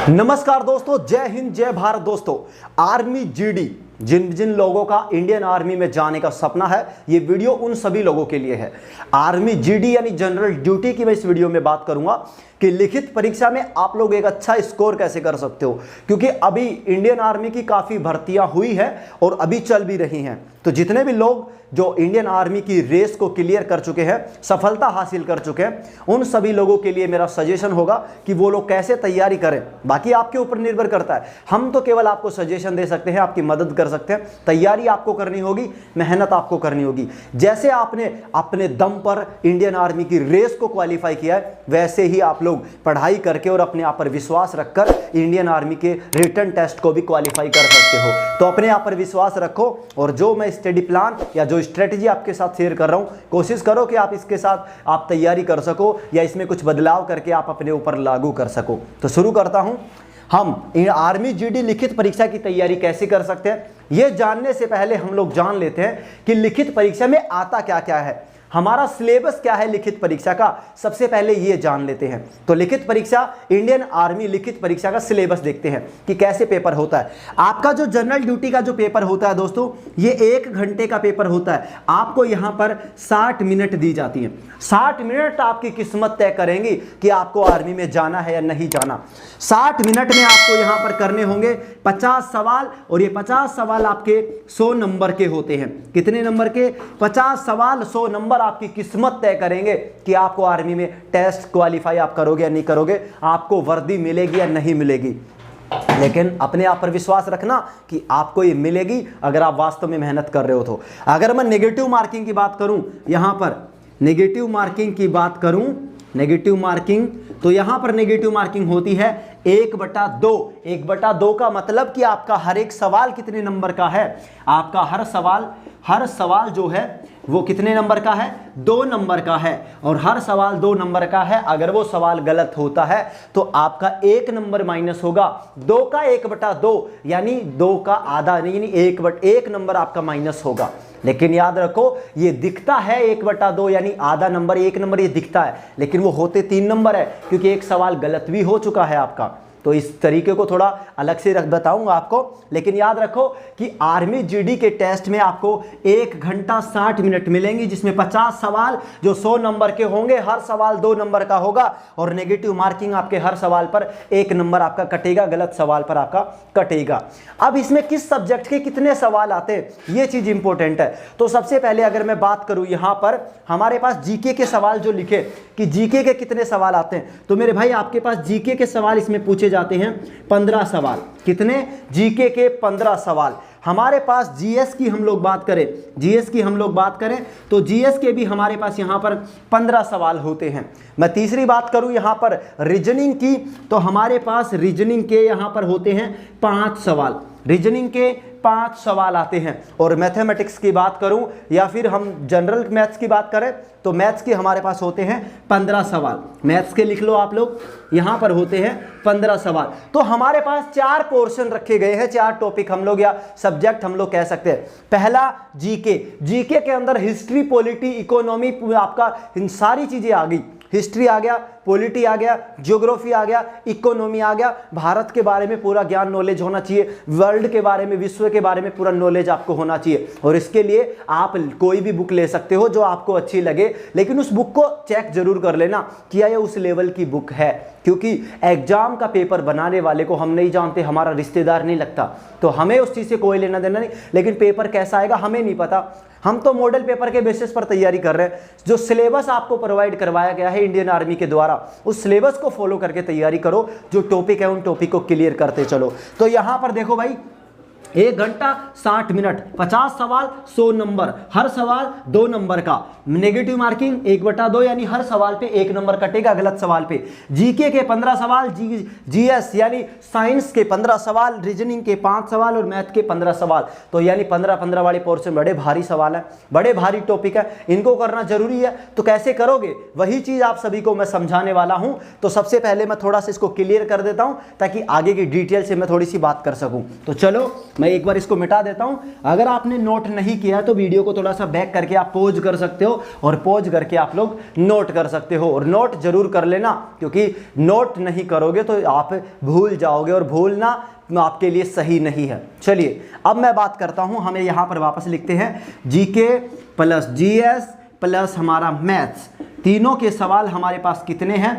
नमस्कार दोस्तों, जय हिंद जय भारत। दोस्तों, आर्मी जीडी जिन जिन लोगों का इंडियन आर्मी में जाने का सपना है, ये वीडियो उन सभी लोगों के लिए है। आर्मी जीडी यानी जनरल ड्यूटी की मैं इस वीडियो में बात करूंगा कि लिखित परीक्षा में आप लोग एक अच्छा स्कोर कैसे कर सकते हो, क्योंकि अभी इंडियन आर्मी की काफ़ी भर्तियां हुई है और अभी चल भी रही हैं। तो जितने भी लोग जो इंडियन आर्मी की रेस को क्लियर कर चुके हैं, सफलता हासिल कर चुके हैं, उन सभी लोगों के लिए मेरा सजेशन होगा कि वो लोग कैसे तैयारी करें। बाकी आपके ऊपर निर्भर करता है, हम तो केवल आपको सजेशन दे सकते हैं, आपकी मदद कर सकते हैं। तैयारी आपको करनी होगी, मेहनत आपको करनी होगी। जैसे आपने अपने दम पर इंडियन आर्मी की रेस को क्वालिफाई किया है, वैसे ही आप लोग पढ़ाई करके और अपने आप पर विश्वास रखकर इंडियन आर्मी के रिटन टेस्ट को भी क्वालिफाई कर सकते हो। तो अपने आप पर विश्वास रखो और जो मैं स्टडी प्लान या जो स्ट्रेटजी आपके साथ शेयर कर रहा हूं, कोशिश करो कि आप इसके साथ आप तैयारी कर सको या इसमें कुछ बदलाव करके आप अपने ऊपर लागू कर सको। तो शुरू करता हूं। हम आर्मी जीडी लिखित परीक्षा की तैयारी कैसे कर सकते हैं, यह जानने से पहले हम लोग जान लेते हैं कि लिखित परीक्षा में आता क्या क्या है, हमारा सिलेबस क्या है लिखित परीक्षा का। सबसे पहले ये जान लेते हैं। तो लिखित परीक्षा, इंडियन आर्मी लिखित परीक्षा का सिलेबस देखते हैं कि कैसे पेपर होता है। आपका जो जनरल ड्यूटी का जो पेपर होता है दोस्तों, ये 1 घंटे का पेपर होता है। आपको यहाँ पर 60 मिनट दी जाती है। 60 मिनट आपकी किस्मत तय करेंगी कि आपको आर्मी में जाना है या नहीं जाना। 60 मिनट में आपको यहाँ पर करने होंगे 50 सवाल, और ये 50 सवाल आपके 100 नंबर के होते हैं। कितने नंबर के? 50 सवाल 100 नंबर आपकी किस्मत तय करेंगे कि आपको आर्मी में टेस्ट क्वालिफाई आप करोगे या नहीं करोगे, आपको वर्दी मिलेगी या नहीं मिलेगी। लेकिन अपने आप पर विश्वास रखना कि आपको ये मिलेगी अगर आप वास्तव में मेहनत कर रहे हो। तो अगर मैं नेगेटिव मार्किंग की बात करूं, यहां पर नेगेटिव मार्किंग की बात करूं, नेगेटिव मार्किंग, तो यहां पर नेगेटिव मार्किंग होती है 1/2। 1/2 का मतलब कि आपका हर एक सवाल कितने नंबर का है? आपका हर सवाल जो है वो कितने नंबर का है? 2 नंबर का है। और हर सवाल 2 नंबर का है। अगर वो सवाल गलत होता है तो आपका 1 नंबर माइनस होगा। 2 का 1/2 यानी 2 का आधा, यानी 1 नंबर आपका माइनस होगा। लेकिन याद रखो, ये दिखता है 1/2 यानी आधा नंबर, 1 नंबर ये दिखता है, लेकिन वो होते 3 नंबर है, क्योंकि एक सवाल गलत भी हो चुका है आपका। तो इस तरीके को थोड़ा अलग से बताऊंगा आपको। लेकिन याद रखो कि आर्मी जीडी के टेस्ट में आपको 1 घंटा 60 मिनट मिलेंगी, जिसमें 50 सवाल जो 100 नंबर के होंगे, हर सवाल 2 नंबर का होगा, और नेगेटिव मार्किंग आपके हर सवाल पर 1 नंबर आपका कटेगा, गलत सवाल पर आपका कटेगा। अब इसमें किस सब्जेक्ट के कितने सवाल आते हैं, ये चीज इंपॉर्टेंट है। तो सबसे पहले अगर मैं बात करूं, यहां पर हमारे पास जीके के सवाल जो लिखे कि जीके के कितने सवाल आते हैं, तो मेरे भाई आपके पास जीके के सवाल इसमें पूछे जाते हैं 15 सवाल। कितने? जीके के 15 सवाल। हमारे पास जीएस की हम लोग बात करें, जीएस की हम लोग बात करें तो जीएस के भी हमारे पास यहां पर 15 सवाल होते हैं। मैं तीसरी बात करूं यहां पर रीजनिंग की, तो हमारे पास रीजनिंग के यहां पर होते हैं 5 सवाल। रीजनिंग के 5 सवाल आते हैं। और मैथमेटिक्स की बात करूं या फिर हम जनरल मैथ्स की बात करें तो मैथ्स के हमारे पास होते हैं 15 सवाल। मैथ्स के लिख लो आप लोग, यहां पर होते हैं 15 सवाल। तो हमारे पास 4 पोर्शन रखे गए हैं, 4 टॉपिक हम लोग या सब्जेक्ट हम लोग कह सकते हैं। पहला जीके। जीके के अंदर हिस्ट्री, पॉलिटी, इकोनॉमी, आपका इन सारी चीजें आ गई। हिस्ट्री आ गया, पॉलिटी आ गया, ज्योग्राफी आ गया, इकोनॉमी आ गया। भारत के बारे में पूरा ज्ञान नॉलेज होना चाहिए, वर्ल्ड के बारे में, विश्व के बारे में पूरा नॉलेज आपको होना चाहिए। और इसके लिए आप कोई भी बुक ले सकते हो जो आपको अच्छी लगे, लेकिन उस बुक को चेक जरूर कर लेना कि ये उस लेवल की बुक है, क्योंकि एग्जाम का पेपर बनाने वाले को हम नहीं जानते, हमारा रिश्तेदार नहीं लगता, तो हमें उस चीज़ से कोई लेना देना नहीं। लेकिन पेपर कैसा आएगा हमें नहीं पता, हम तो मॉडल पेपर के बेसिस पर तैयारी कर रहे हैं। जो सिलेबस आपको प्रोवाइड करवाया गया है इंडियन आर्मी के द्वारा, उस सिलेबस को फॉलो करके तैयारी करो। जो टॉपिक है उन टॉपिक को क्लियर करते चलो। तो यहां पर देखो भाई, 1 घंटा 60 मिनट, 50 सवाल 100 नंबर, हर सवाल 2 नंबर का। नेगेटिव मार्किंग 1/2 यानी हर सवाल पे 1 नंबर कटेगा गलत सवाल पे। जीके के 15 सवाल, जीएस यानी साइंस के 15 सवाल, रीजनिंग के 5 सवाल और मैथ के 15 सवाल। तो यानी 15-15 वाले पोर्शन बड़े भारी सवाल है, बड़े भारी टॉपिक है, इनको करना जरूरी है। तो कैसे करोगे, वही चीज आप सभी को मैं समझाने वाला हूं। तो सबसे पहले मैं थोड़ा सा इसको क्लियर कर देता हूं ताकि आगे की डिटेल से मैं थोड़ी सी बात कर सकूं। तो चलो मैं एक बार इसको मिटा देता हूं। अगर आपने नोट नहीं किया तो वीडियो को थोड़ा सा बैक करके आप पॉज कर सकते हो और पॉज करके आप लोग नोट कर सकते हो, और नोट जरूर कर लेना, क्योंकि नोट नहीं करोगे तो आप भूल जाओगे और भूलना आपके लिए सही नहीं है। चलिए अब मैं बात करता हूं, हमें यहां पर वापस लिखते हैं जीके प्लस जीएस प्लस हमारा मैथ्स, तीनों के सवाल हमारे पास कितने हैं?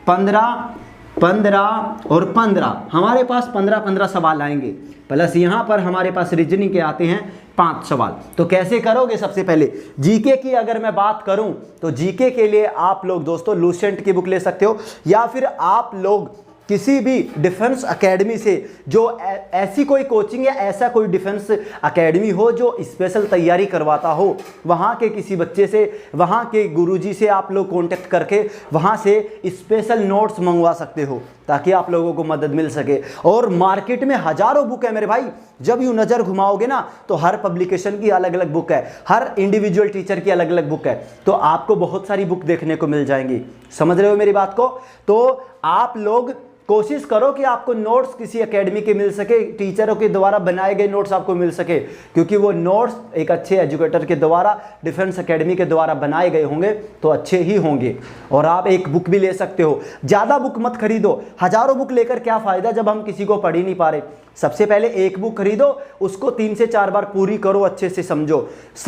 15 15 और 15, हमारे पास 15 सवाल आएंगे, प्लस यहाँ पर हमारे पास रीजनिंग के आते हैं 5 सवाल। तो कैसे करोगे? सबसे पहले जीके की अगर मैं बात करूं तो जीके के लिए आप लोग दोस्तों लूसेंट की बुक ले सकते हो, या फिर आप लोग किसी भी डिफेंस एकेडमी से, जो ऐसी कोई कोचिंग या ऐसा कोई डिफेंस एकेडमी हो जो स्पेशल तैयारी करवाता हो, वहाँ के किसी बच्चे से, वहाँ के गुरुजी से आप लोग कांटेक्ट करके वहाँ से स्पेशल नोट्स मंगवा सकते हो, ताकि आप लोगों को मदद मिल सके। और मार्केट में हजारों बुक है मेरे भाई, जब यूँ नज़र घुमाओगे ना तो हर पब्लिकेशन की अलग अलग बुक है, हर इंडिविजुअल टीचर की अलग अलग बुक है, तो आपको बहुत सारी बुक देखने को मिल जाएंगी। समझ रहे हो मेरी बात को? तो आप लोग कोशिश करो कि आपको नोट्स किसी एकेडमी के मिल सके, टीचरों के द्वारा बनाए गए नोट्स आपको मिल सके, क्योंकि वो नोट्स एक अच्छे एजुकेटर के द्वारा, डिफेंस एकेडमी के द्वारा बनाए गए होंगे तो अच्छे ही होंगे। और आप एक बुक भी ले सकते हो, ज़्यादा बुक मत खरीदो, हजारों बुक लेकर क्या फ़ायदा जब हम किसी को पढ़ ही नहीं पा रहे। सबसे पहले एक बुक खरीदो, उसको 3 से 4 बार पूरी करो, अच्छे से समझो।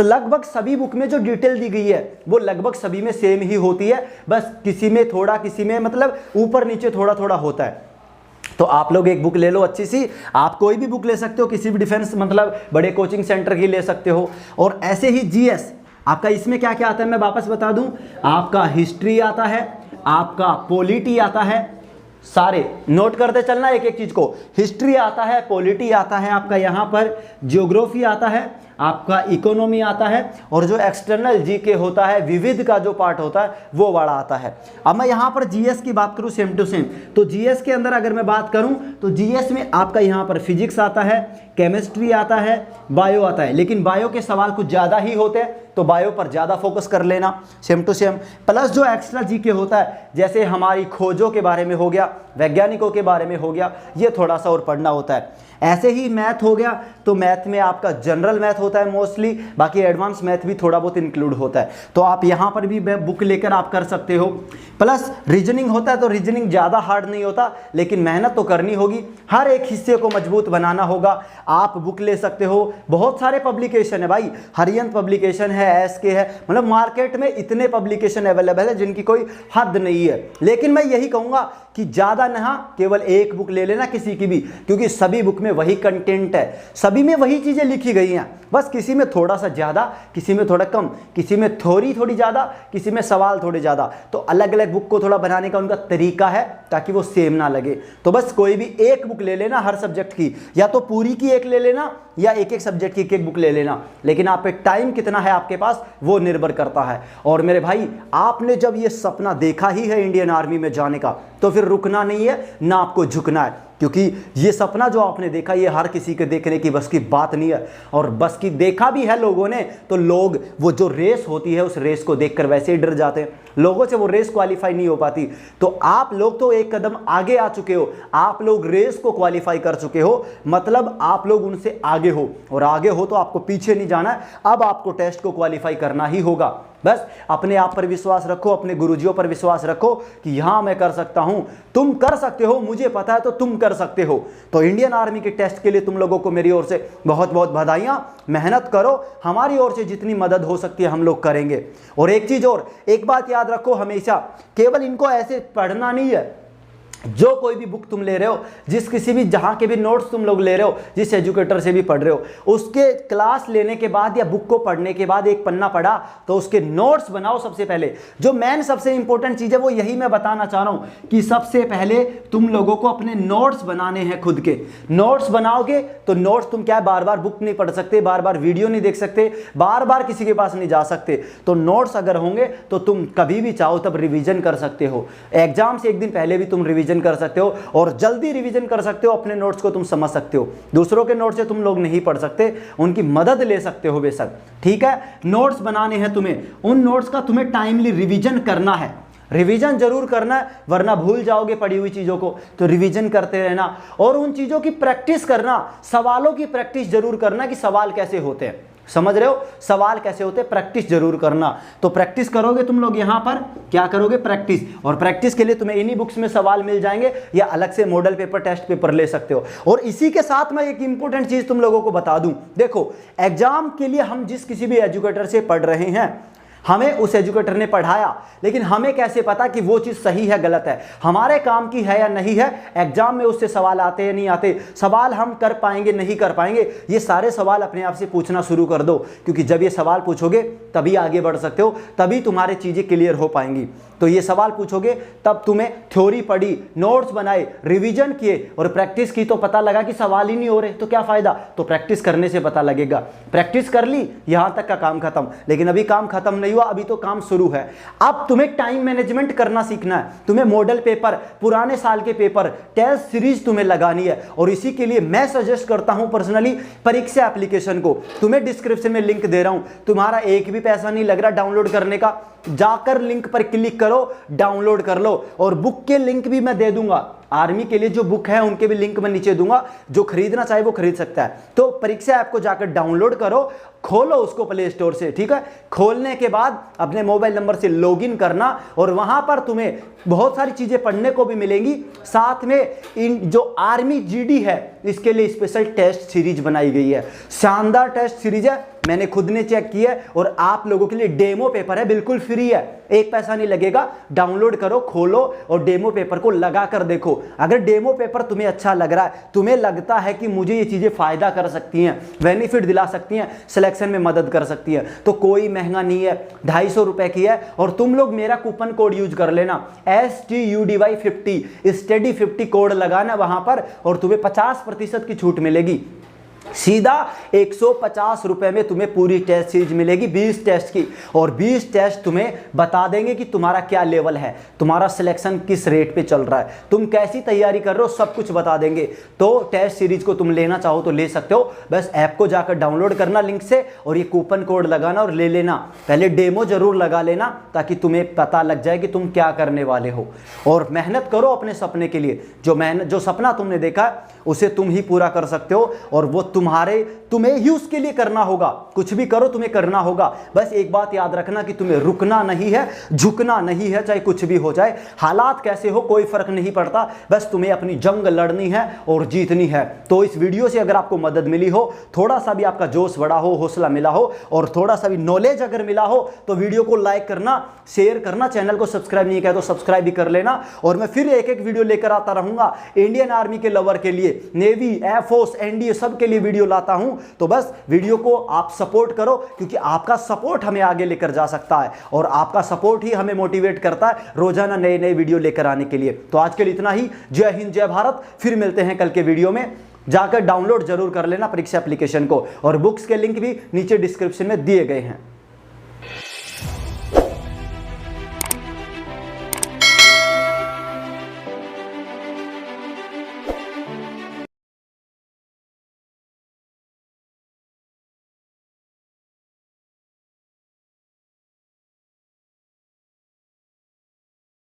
लगभग सभी बुक में जो डिटेल दी गई है वो लगभग सभी में सेम ही होती है, बस किसी में थोड़ा, किसी में मतलब ऊपर नीचे थोड़ा थोड़ा होता है। तो आप लोग एक बुक ले लो अच्छी सी, आप कोई भी बुक ले सकते हो, किसी भी डिफेंस मतलब बड़े कोचिंग सेंटर की ले सकते हो। और ऐसे ही जीएस आपका इसमें क्या क्या आता है मैं वापस बता दूं, आपका हिस्ट्री आता है, आपका पॉलिटी आता है, सारे नोट करते चलना एक एक चीज को। हिस्ट्री आता है, पॉलिटी आता है, आपका यहाँ पर ज्योग्राफी आता है, आपका इकोनॉमी आता है, और जो एक्सटर्नल जीके होता है, विविध का जो पार्ट होता है वो वाला आता है। अब मैं यहाँ पर जीएस की बात करूँ सेम टू सेम, तो जीएस के अंदर अगर मैं बात करूँ तो जीएस में आपका यहाँ पर फिजिक्स आता है, केमिस्ट्री आता है, बायो आता है, लेकिन बायो के सवाल कुछ ज़्यादा ही होते हैं तो बायो पर ज़्यादा फोकस कर लेना सेम टू सेम। प्लस जो एक्स्ट्रा जीके होता है, जैसे हमारी खोजों के बारे में हो गया, वैज्ञानिकों के बारे में हो गया, ये थोड़ा सा और पढ़ना होता है। ऐसे ही मैथ हो गया, तो मैथ में आपका जनरल मैथ होता है मोस्टली, बाकी एडवांस मैथ भी थोड़ा बहुत इंक्लूड होता है, तो आप यहाँ पर भी बुक लेकर आप कर सकते हो। प्लस रीजनिंग होता है, तो रीजनिंग ज़्यादा हार्ड नहीं होता, लेकिन मेहनत तो करनी होगी, हर एक हिस्से को मजबूत बनाना होगा। आप बुक ले सकते हो, बहुत सारे पब्लिकेशन है भाई, हरियंत पब्लिकेशन है, एसके है, मतलब मार्केट में इतने पब्लिकेशन अवेलेबल है जिनकी कोई हद नहीं है। लेकिन मैं यही कहूँगा कि ज़्यादा ना, केवल एक बुक ले लेना किसी की भी, क्योंकि सभी बुक में वही कंटेंट है, सभी में वही चीज़ें लिखी गई हैं, बस किसी में थोड़ा सा ज़्यादा, किसी में थोड़ा कम, किसी में थोड़ी ज़्यादा, किसी में सवाल थोड़े ज़्यादा। तो अलग अलग बुक को थोड़ा बनाने का उनका तरीका है ताकि वो सेम ना लगे। तो बस कोई भी एक बुक ले लेना हर सब्जेक्ट की, या तो पूरी की एक ले लेना या एक एक सब्जेक्ट की एक बुक ले लेना, लेकिन आप पे टाइम कितना है आपके पास वो निर्भर करता है। और मेरे भाई, आपने जब ये सपना देखा ही है इंडियन आर्मी में जाने का, तो फिर रुकना नहीं है ना आपको झुकना है, क्योंकि ये सपना जो आपने देखा ये हर किसी के देखने की बस की बात नहीं है। और बस की देखा भी है लोगों ने, तो लोग वो जो रेस होती है उस रेस को देखकर वैसे ही डर जाते हैं, लोगों से वो रेस क्वालिफाई नहीं हो पाती। तो आप लोग तो एक कदम आगे आ चुके हो, आप लोग रेस को क्वालिफाई कर चुके हो, मतलब आप लोग उनसे आगे हो, और आगे हो तो आपको पीछे नहीं जाना है, अब आपको टेस्ट को क्वालिफाई करना ही होगा। बस अपने आप पर विश्वास रखो, अपने गुरुजियों पर विश्वास रखो कि यहाँ मैं कर सकता हूँ, तुम कर सकते हो, मुझे पता है तो तुम कर सकते हो। तो इंडियन आर्मी के टेस्ट के लिए तुम लोगों को मेरी ओर से बहुत बहुत बधाइयाँ, मेहनत करो, हमारी ओर से जितनी मदद हो सकती है हम लोग करेंगे। और एक चीज़ और, एक बात याद रखो हमेशा, केवल इनको ऐसे पढ़ना नहीं है, जो कोई भी बुक तुम ले रहे हो, जिस किसी भी जहाँ के भी नोट्स तुम लोग ले रहे हो, जिस एजुकेटर से भी पढ़ रहे हो, उसके क्लास लेने के बाद या बुक को पढ़ने के बाद एक पन्ना पढ़ा तो उसके नोट्स बनाओ। सबसे पहले जो मेन सबसे इंपॉर्टेंट चीज़ है वो यही मैं बताना चाह रहा हूँ कि सबसे पहले तुम लोगों को अपने नोट्स बनाने हैं, खुद के नोट्स बनाओगे तो नोट्स तुम क्या है, बार बार बुक नहीं पढ़ सकते, बार बार वीडियो नहीं देख सकते, बार बार किसी के पास नहीं जा सकते। तो नोट्स अगर होंगे तो तुम कभी भी चाहो तब रिवीजन कर सकते हो, एग्जाम से एक दिन पहले भी तुम रिवीजन कर सकते हो, और जल्दी रिवीजन कर सकते हो, अपने नोट्स को तुम समझ सकते हो। दूसरों के नोट्स से तुम लोग नहीं पढ़ सकते, उनकी मदद ले सकते हो बेशक, ठीक है। नोट्स बनाने हैं तुम्हें, उन नोट्स का तुम्हें टाइमली रिवीजन करना है। रिवीजन जरूर करना है, वरना भूल जाओगे पढ़ी हुई चीज़ों को। तो रिवीजन करते रहना और उन चीज़ों की प्रैक्टिस करना, सवालों की प्रैक्टिस जरूर करना कि सवाल कैसे होते हैं, समझ रहे हो, सवाल कैसे होते हैं, प्रैक्टिस जरूर करना। तो प्रैक्टिस करोगे तुम लोग, यहां पर क्या करोगे, प्रैक्टिस। और प्रैक्टिस के लिए तुम्हें इन्हीं बुक्स में सवाल मिल जाएंगे या अलग से मॉडल पेपर, टेस्ट पेपर ले सकते हो। और इसी के साथ मैं एक इंपॉर्टेंट चीज तुम लोगों को बता दूं, देखो एग्जाम के लिए हम जिस किसी भी एजुकेटर से पढ़ रहे हैं, हमें उस एजुकेटर ने पढ़ाया, लेकिन हमें कैसे पता कि वो चीज़ सही है गलत है, हमारे काम की है या नहीं है, एग्जाम में उससे सवाल आते या नहीं आते, सवाल हम कर पाएंगे नहीं कर पाएंगे, ये सारे सवाल अपने आप से पूछना शुरू कर दो। क्योंकि जब ये सवाल पूछोगे तभी आगे बढ़ सकते हो, तभी तुम्हारी चीज़ें क्लियर हो पाएंगी। तो ये सवाल पूछोगे तब तुम्हें थ्योरी पढ़ी, नोट्स बनाए, रिवीजन किए और प्रैक्टिस की, तो पता लगा कि सवाल ही नहीं हो रहे, तो क्या फ़ायदा। तो प्रैक्टिस करने से पता लगेगा। प्रैक्टिस कर ली, यहाँ तक का काम खत्म। लेकिन अभी काम खत्म नहीं हुआ, अभी तो काम शुरू है। अब तुम्हें टाइम मैनेजमेंट करना सीखना है, तुम्हें मॉडल पेपर, पुराने साल के पेपर, टेस्ट सीरीज तुम्हें लगानी है। और इसी के लिए मैं सजेस्ट करता हूं पर्सनली परीक्षा एप्लीकेशन को। तुम्हें डिस्क्रिप्शन में लिंक दे रहा हूं, तुम्हारा एक भी पैसा नहीं लग रहा डाउनलोड करने का, जाकर लिंक पर क्लिक करो, डाउनलोड कर लो। और बुक के लिंक भी मैं दे दूंगा, आर्मी के लिए जो बुक है उनके भी लिंक मैं नीचे दूंगा, जो खरीदना चाहे वो खरीद सकता है। तो परीक्षा ऐप को जाकर डाउनलोड करो, खोलो उसको प्ले स्टोर से, ठीक है। खोलने के बाद अपने मोबाइल नंबर से लॉगिन करना और वहां पर तुम्हें बहुत सारी चीजें पढ़ने को भी मिलेंगी। साथ में इन जो आर्मी जीडी है इसके लिए स्पेशल टेस्ट सीरीज बनाई गई है, शानदार टेस्ट सीरीज है, मैंने खुद ने चेक किया है। और आप लोगों के लिए डेमो पेपर है, बिल्कुल फ्री है, एक पैसा नहीं लगेगा। डाउनलोड करो, खोलो और डेमो पेपर को लगा कर देखो। अगर डेमो पेपर तुम्हें अच्छा लग रहा है, तुम्हें लगता है कि मुझे ये चीजें फायदा कर सकती हैं, बेनिफिट दिला सकती हैं, सिलेक्शन में मदद कर सकती है, तो कोई महंगा नहीं है, 250 रुपए की है। और तुम लोग मेरा कूपन कोड यूज कर लेना, STUDY50, स्टडी 50 कोड लगाना वहां पर और तुम्हें 50% की छूट मिलेगी। सीधा 150 रुपए में तुम्हें पूरी टेस्ट सीरीज मिलेगी, 20 टेस्ट की। और 20 टेस्ट तुम्हें बता देंगे कि तुम्हारा क्या लेवल है, तुम्हारा सिलेक्शन किस रेट पे चल रहा है, तुम कैसी तैयारी कर रहे हो, सब कुछ बता देंगे। तो टेस्ट सीरीज को तुम लेना चाहो तो ले सकते हो, बस ऐप को जाकर डाउनलोड करना लिंक से और ये कूपन कोड लगाना और ले लेना। पहले डेमो जरूर लगा लेना ताकि तुम्हें पता लग जाए कि तुम क्या करने वाले हो। और मेहनत करो अपने सपने के लिए, जो सपना तुमने देखा है उसे तुम ही पूरा कर सकते हो। और वो तुम्हें ही उसके लिए करना होगा, कुछ भी करो तुम्हें करना होगा। बस एक बात याद रखना कि तुम्हें रुकना नहीं है, झुकना नहीं है, चाहे कुछ भी हो जाए, हालात कैसे हो कोई फर्क नहीं पड़ता, बस तुम्हें अपनी जंग लड़नी है और जीतनी है। तो इस वीडियो से अगर आपको मदद मिली हो, थोड़ा सा भी आपका जोश बढ़ा हो, हौसला मिला हो और थोड़ा सा भी नॉलेज अगर मिला हो, तो वीडियो को लाइक करना, शेयर करना, चैनल को सब्सक्राइब नहीं किया तो सब्सक्राइब भी कर लेना। और मैं फिर एक वीडियो लेकर आता रहूंगा इंडियन आर्मी के लवर के लिए, नेवी, एयरफोर्स, एनडीए सब के लिए वीडियो लाता हूं। तो बस वीडियो को आप सपोर्ट करो, क्योंकि आपका सपोर्ट हमें आगे लेकर जा सकता है और आपका सपोर्ट ही हमें मोटिवेट करता है रोजाना नए नए वीडियो लेकर आने के लिए। तो आज के लिए इतना ही। जय हिंद, जय भारत। फिर मिलते हैं कल के वीडियो में। जाकर डाउनलोड जरूर कर लेना परीक्षा एप्लीकेशन को और बुक्स के लिंक भी नीचे डिस्क्रिप्शन में दिए गए हैं।